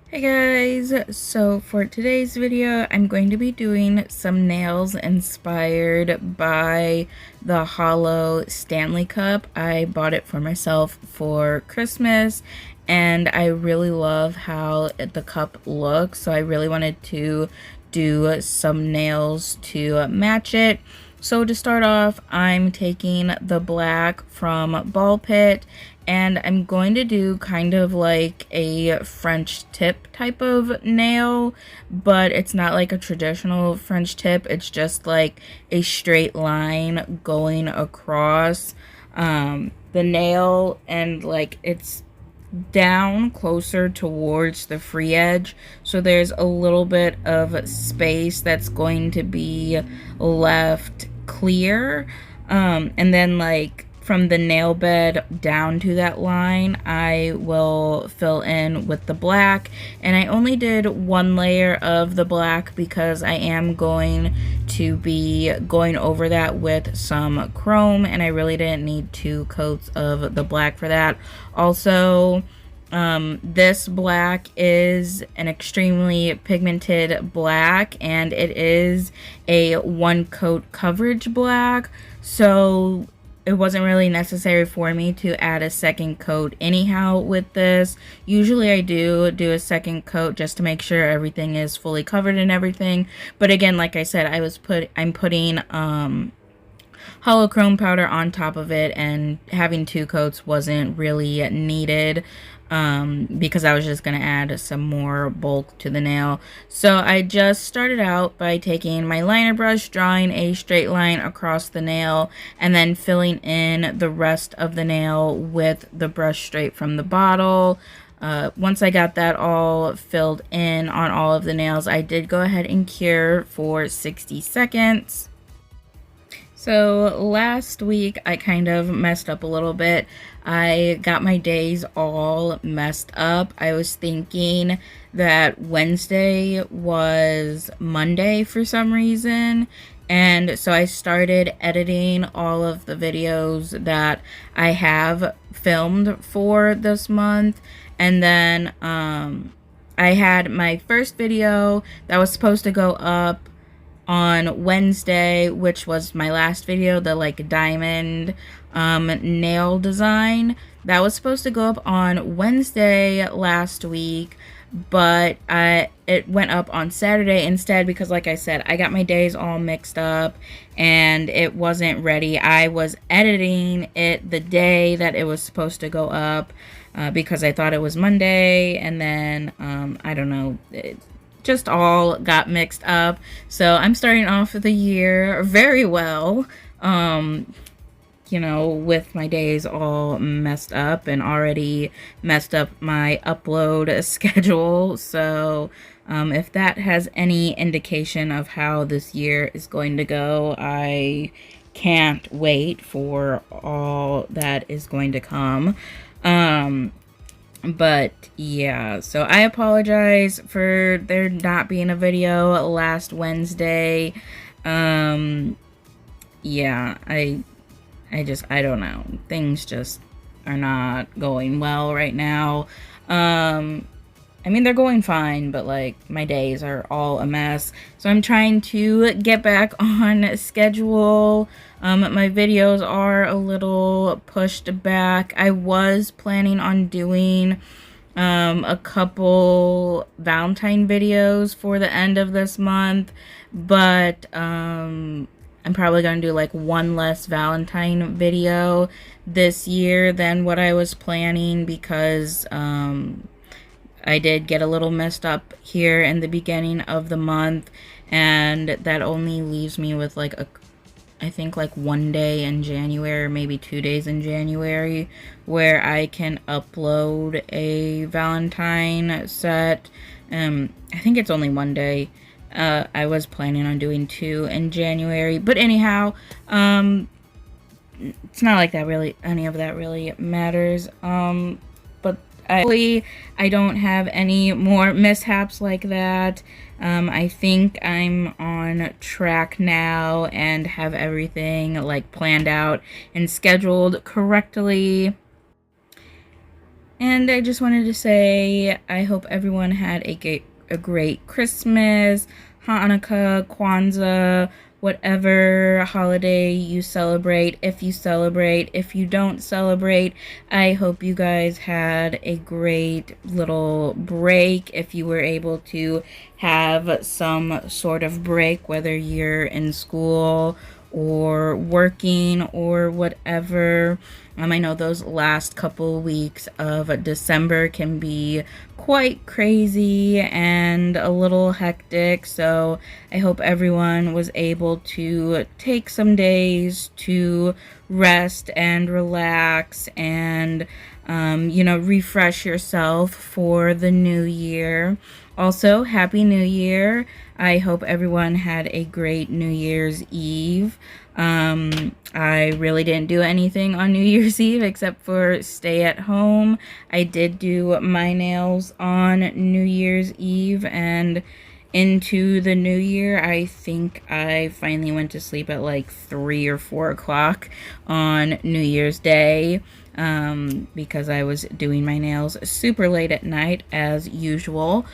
Hey guys, so for today's video, I'm going to be doing some nails inspired by the Holo Stanley Cup. I bought it for myself for Christmas and I really love how the cup looks, so I really wanted to do some nails to match it. So to start off, I'm taking the black from Ball Pit and I'm going to do kind of like a French tip type of nail, but it's not like a traditional French tip. It's just like a straight line going across the nail, and like it's down closer towards the free edge, so there's a little bit of space that's going to be left clear, and then like from the nail bed down to that line I will fill in with the black, and I only did one layer of the black because I am going to be going over that with some chrome, and I really didn't need 2 coats of the black for that. Also, this black is an extremely pigmented black, and it is a 1 coat coverage black, so it wasn't really necessary for me to add a second coat anyhow with this. Usually I do a second coat just to make sure everything is fully covered and everything, but again, like I said, I'm putting holochrome powder on top of it, and having 2 coats wasn't really needed because I was just going to add some more bulk to the nail. So I just started out by taking my liner brush, drawing a straight line across the nail, and then filling in the rest of the nail with the brush straight from the bottle. Once I got that all filled in on all of the nails, I did go ahead and cure for 60 seconds. So last week I kind of messed up a little bit. I got my days all messed up. I was thinking that Wednesday was Monday for some reason. And so I started editing all of the videos that I have filmed for this month. And then I had my first video that was supposed to go up on Wednesday, which was my last video, the like diamond nail design. That was supposed to go up on Wednesday last week, but it went up on Saturday instead because, like I said, I got my days all mixed up and it wasn't ready. I was editing it the day that it was supposed to go up because I thought it was Monday, and then I don't know, just all got mixed up. So I'm starting off the year very well, with my days all messed up and already messed up my upload schedule. So if that has any indication of how this year is going to go, I can't wait for all that is going to come. But yeah, so I apologize for there not being a video last Wednesday. Yeah, I don't know. Things just are not going well right now. I mean, they're going fine, but like my days are all a mess. So I'm trying to get back on schedule. My videos are a little pushed back. I was planning on doing a couple Valentine videos for the end of this month, but I'm probably going to do like one less Valentine video this year than what I was planning because I did get a little messed up here in the beginning of the month, and that only leaves me with like I think like 1 day in January, or maybe 2 days in January, where I can upload a Valentine set. I think it's only 1 day. I was planning on doing 2 in January, but anyhow, it's not like that really, any of that really matters. But hopefully I don't have any more mishaps like that. I think I'm on track now and have everything like planned out and scheduled correctly. And I just wanted to say I hope everyone had a great Christmas, Hanukkah, Kwanzaa, whatever holiday you celebrate. If you celebrate, if you don't celebrate, I hope you guys had a great little break. If you were able to have some sort of break, whether you're in school or working or whatever. I know those last couple weeks of December can be quite crazy and a little hectic, so I hope everyone was able to take some days to rest and relax and refresh yourself for the new year. Also, Happy New Year. I hope everyone had a great New Year's Eve. I really didn't do anything on New Year's Eve except for stay at home. I did do my nails on New Year's Eve, and into the new year, I think I finally went to sleep at like 3 or 4 o'clock on New Year's Day, because I was doing my nails super late at night as usual.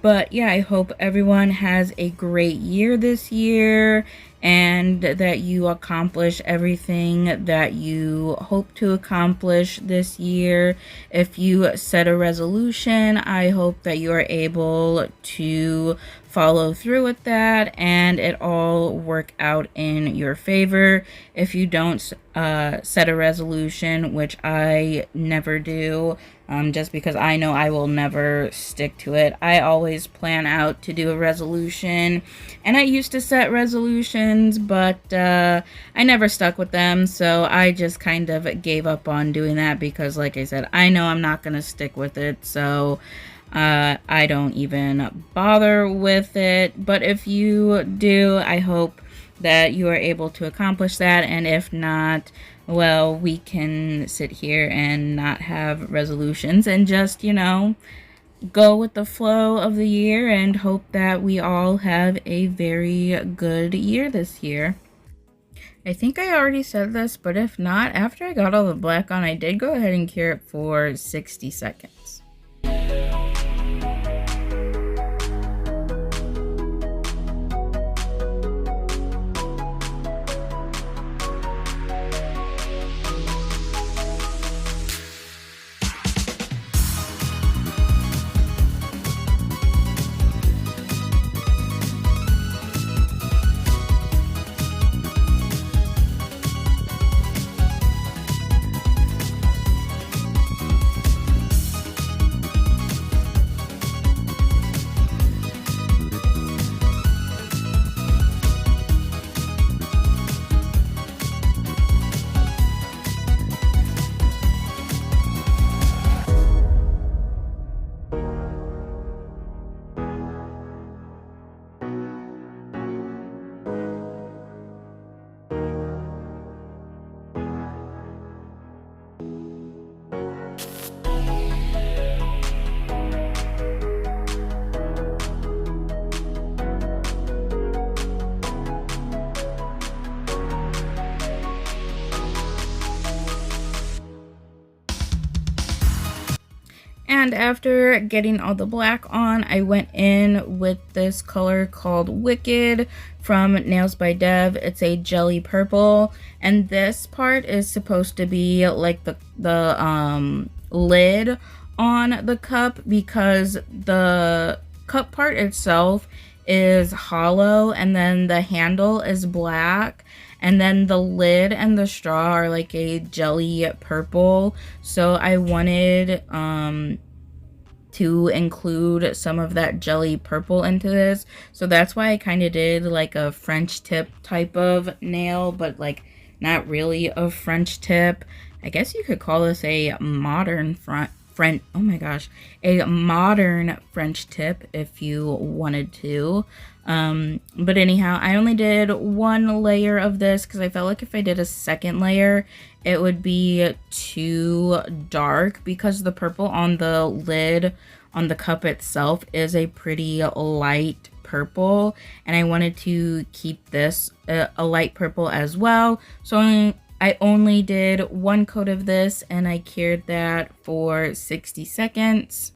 But yeah, I hope everyone has a great year this year and that you accomplish everything that you hope to accomplish this year. If you set a resolution, I hope that you are able to follow through with that and it all work out in your favor. If you don't set a resolution, which I never do, just because I know I will never stick to it. I always plan out to do a resolution, and I used to set resolutions, but I never stuck with them, so I just kind of gave up on doing that because, like I said, I know I'm not going to stick with it, so I don't even bother with it. But if you do, I hope that you are able to accomplish that, and if not, well, we can sit here and not have resolutions and just, go with the flow of the year and hope that we all have a very good year this year. I think I already said this, but if not, after I got all the black on, I did go ahead and cure it for 60 seconds. And after getting all the black on, I went in with this color called Wicked from Nails by Dev. It's a jelly purple, and this part is supposed to be like the lid on the cup, because the cup part itself is hollow and then the handle is black, and then the lid and the straw are like a jelly purple. So I wanted to include some of that jelly purple into this. So that's why I kind of did like a French tip type of nail, but like not really a French tip. I guess you could call this a modern a modern French tip if you wanted to. But anyhow, I only did one layer of this because I felt like if I did a second layer, it would be too dark, because the purple on the lid on the cup itself is a pretty light purple, and I wanted to keep this a light purple as well. So I only did one coat of this and I cured that for 60 seconds.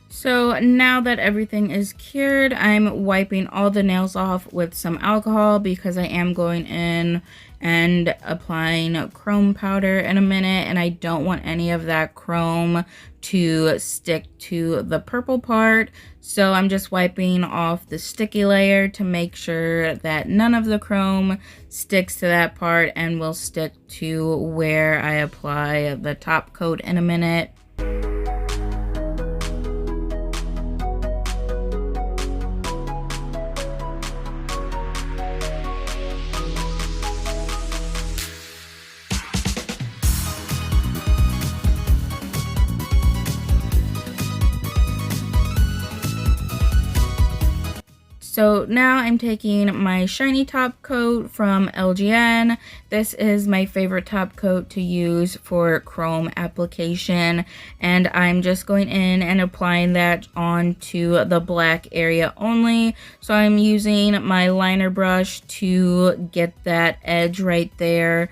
So now that everything is cured, I'm wiping all the nails off with some alcohol because I am going in and applying chrome powder in a minute, and I don't want any of that chrome to stick to the purple part. So I'm just wiping off the sticky layer to make sure that none of the chrome sticks to that part and will stick to where I apply the top coat in a minute. So now I'm taking my shiny top coat from LGN. This is my favorite top coat to use for chrome application, and I'm just going in and applying that onto the black area only. So I'm using my liner brush to get that edge right there.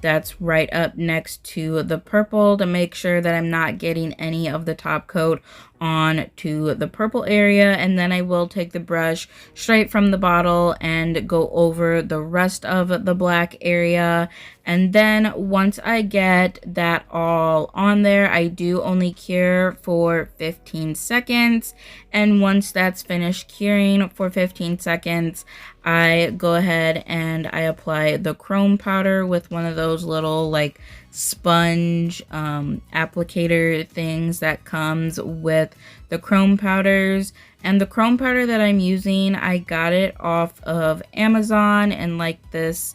That's right up next to the purple to make sure that I'm not getting any of the top coat on to the purple area, and then I will take the brush straight from the bottle and go over the rest of the black area. And then once I get that all on there, I do only cure for 15 seconds. And once that's finished curing for 15 seconds, I go ahead and I apply the chrome powder with one of those little like sponge applicator things that comes with the chrome powders. And the chrome powder that I'm using, I got it off of Amazon in like this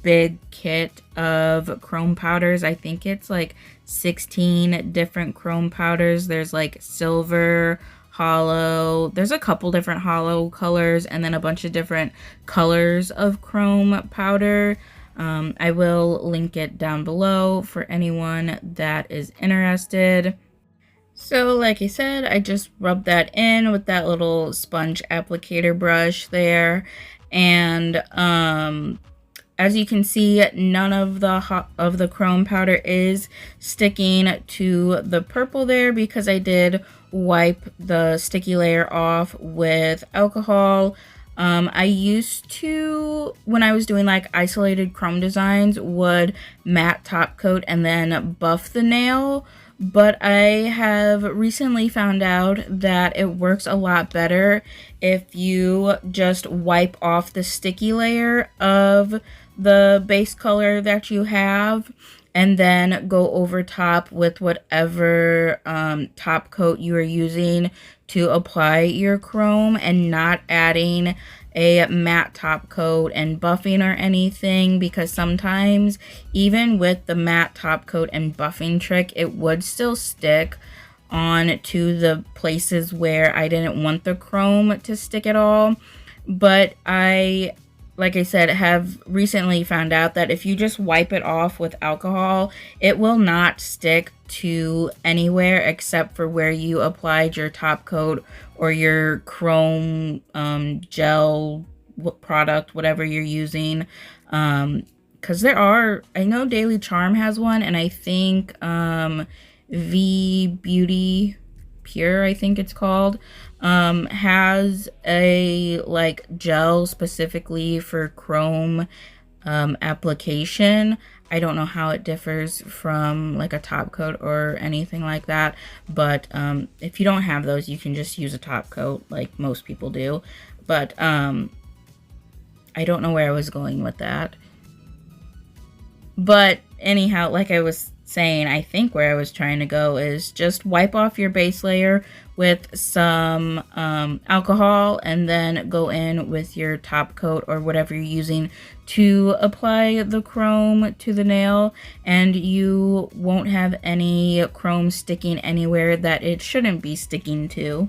big kit of chrome powders. I think it's like 16 different chrome powders. There's like silver, Holo, there's a couple different Holo colors, and then a bunch of different colors of chrome powder. I will link it down below for anyone that is interested. So like I said, I just rubbed that in with that little sponge applicator brush there, and as you can see, none of the chrome powder is sticking to the purple there because I did wipe the sticky layer off with alcohol. I used to, when I was doing like isolated chrome designs, would matte top coat and then buff the nail. But I have recently found out that it works a lot better if you just wipe off the sticky layer of the base color that you have and then go over top with whatever top coat you are using to apply your chrome, and not adding a matte top coat and buffing or anything, because sometimes even with the matte top coat and buffing trick, it would still stick on to the places where I didn't want the chrome to stick at all. But I, like I said, have recently found out that if you just wipe it off with alcohol, it will not stick to anywhere except for where you applied your top coat or your chrome gel product, whatever you're using. Because there are, I know Daily Charm has one, and I think V Beauty Pure, I think it's called, has a like gel specifically for chrome application. I don't know how it differs from like a top coat or anything like that, but if you don't have those, you can just use a top coat like most people do. But I don't know where I was going with that. But anyhow, like I was saying, I think where I was trying to go is just wipe off your base layer with some alcohol and then go in with your top coat or whatever you're using to apply the chrome to the nail, and you won't have any chrome sticking anywhere that it shouldn't be sticking to.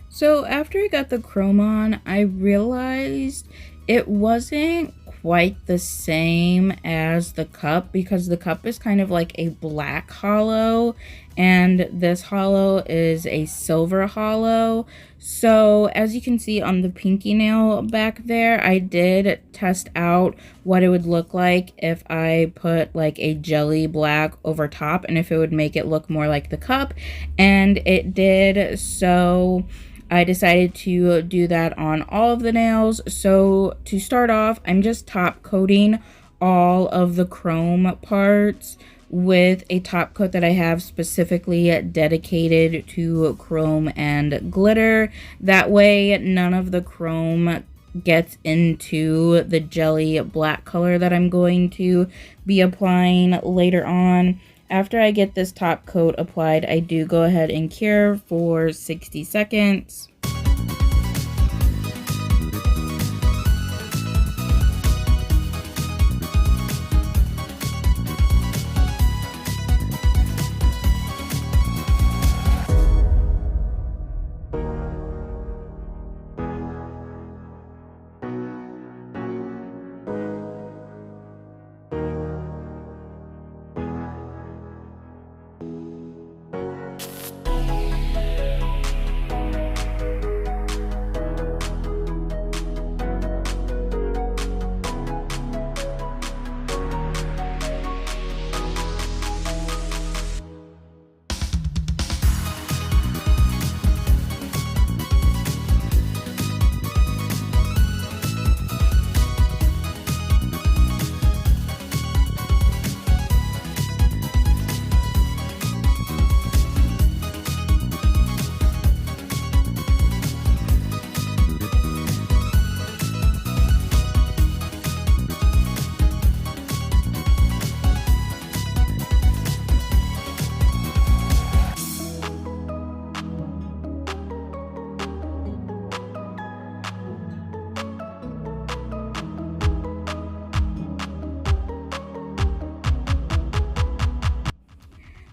So after I got the chrome on, I realized it wasn't quite the same as the cup, because the cup is kind of like a black hollow and this hollow is a silver hollow. So as you can see on the pinky nail back there, I did test out what it would look like if I put like a jelly black over top and if it would make it look more like the cup, and it did. So I decided to do that on all of the nails. So to start off, I'm just top coating all of the chrome parts with a top coat that I have specifically dedicated to chrome and glitter. That way none of the chrome gets into the jelly black color that I'm going to be applying later on. After I get this top coat applied, I do go ahead and cure for 60 seconds.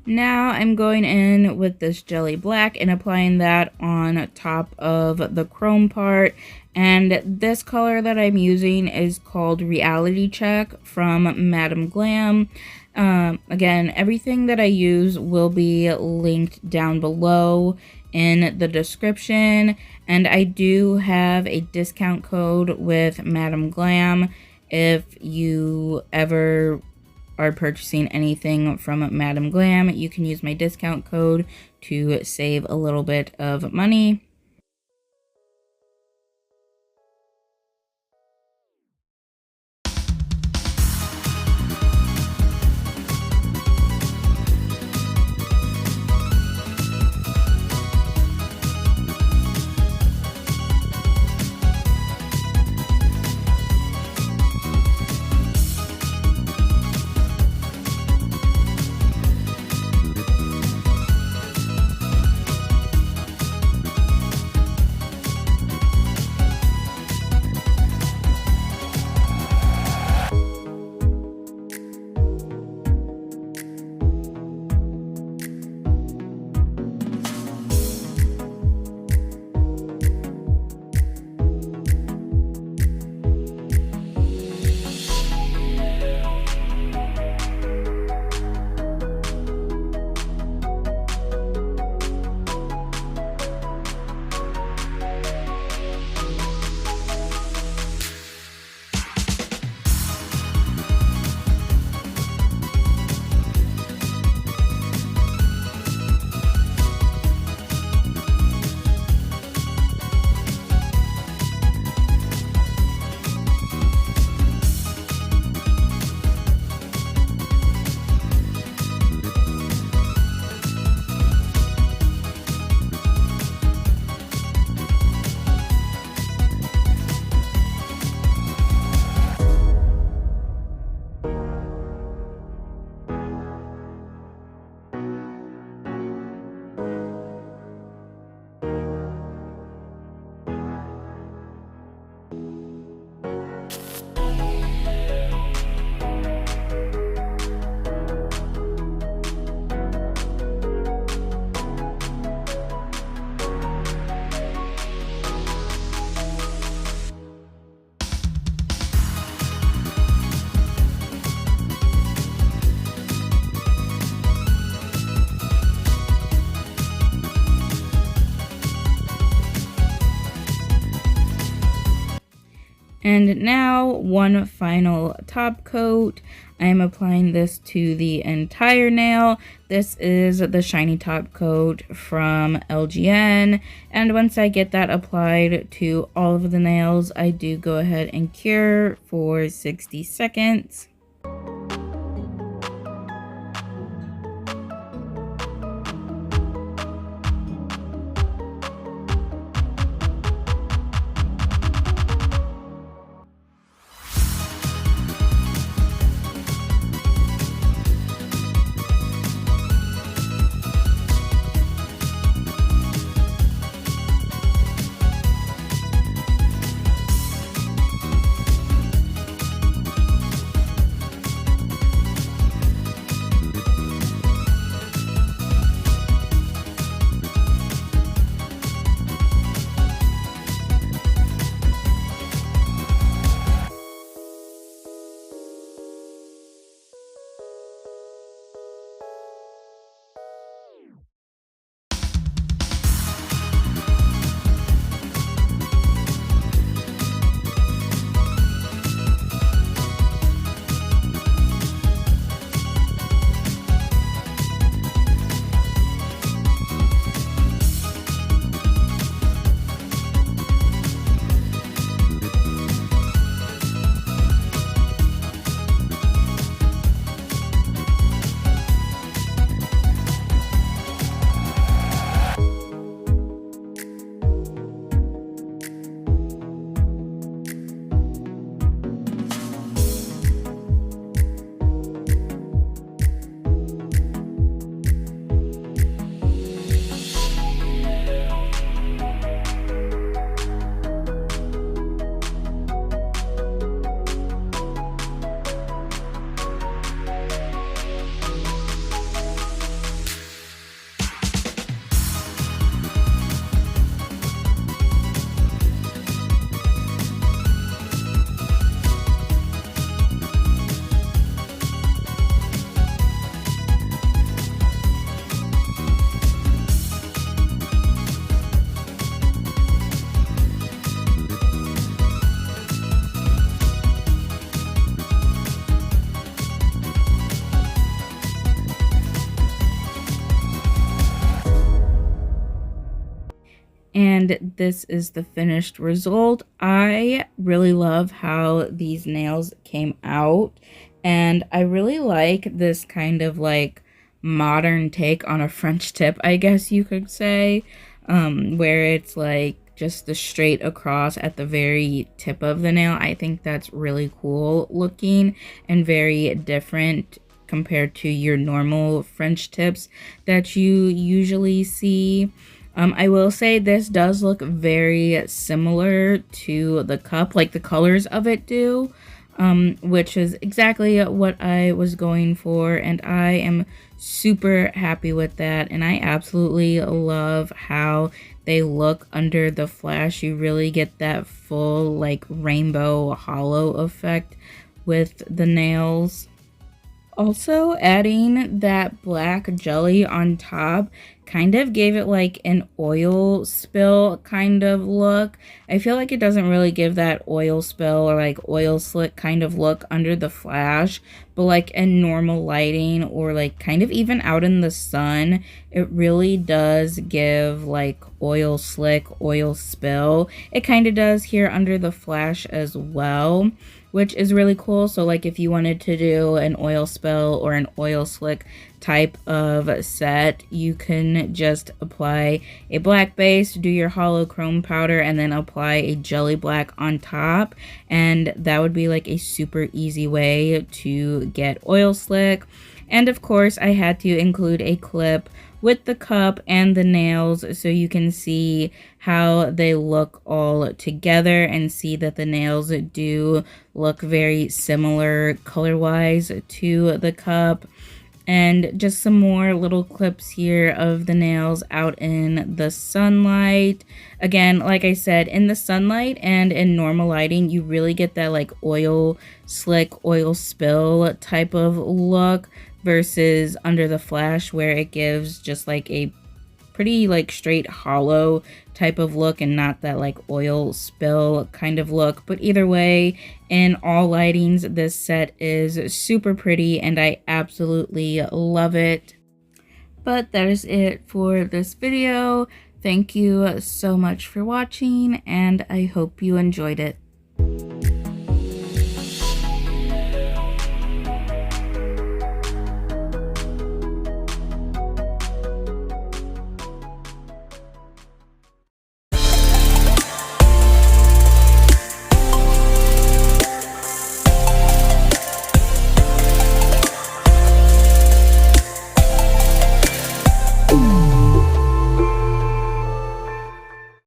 Now I'm going in with this jelly black and applying that on top of the chrome part. And this color that I'm using is called Reality Check from Madam Glam. Again, everything that I use will be linked down below in the description. And I do have a discount code with Madam Glam if you ever are purchasing anything from Madam Glam. You can use my discount code to save a little bit of money. And now one final top coat. I am applying this to the entire nail. This is the shiny top coat from LGN. And once I get that applied to all of the nails, I do go ahead and cure for 60 seconds. and this is the finished result. I really love how these nails came out, and I really like this kind of like modern take on a French tip, I guess you could say, where it's like just the straight across at the very tip of the nail. I think that's really cool looking and very different compared to your normal French tips that you usually see. I will say this does look very similar to the cup, like the colors of it do, which is exactly what I was going for, and I am super happy with that, and I absolutely love how they look under the flash. You really get that full like rainbow hollow effect with the nails. Also, adding that black jelly on top kind of gave it like an oil spill kind of look. I feel like it doesn't really give that oil spill or like oil slick kind of look under the flash, but like in normal lighting or like kind of even out in the sun, it really does give like oil slick, oil spill. It kind of does here under the flash as well, which is really cool. So like if you wanted to do an oil spill or an oil slick type of set, you can just apply a black base, do your hollow chrome powder, and then apply a jelly black on top, and that would be like a super easy way to get oil slick. And of course I had to include a clip with the cup and the nails so you can see how they look all together and see that the nails do look very similar color-wise to the cup. And just some more little clips here of the nails out in the sunlight. Again, like I said, in the sunlight and in normal lighting, you really get that like oil slick, oil spill type of look versus under the flash where it gives just like a pretty like straight hollow type of look and not that like oil spill kind of look. But either way, in all lightings, this set is super pretty and I absolutely love it. But that is it for this video. Thank you so much for watching, and I hope you enjoyed it.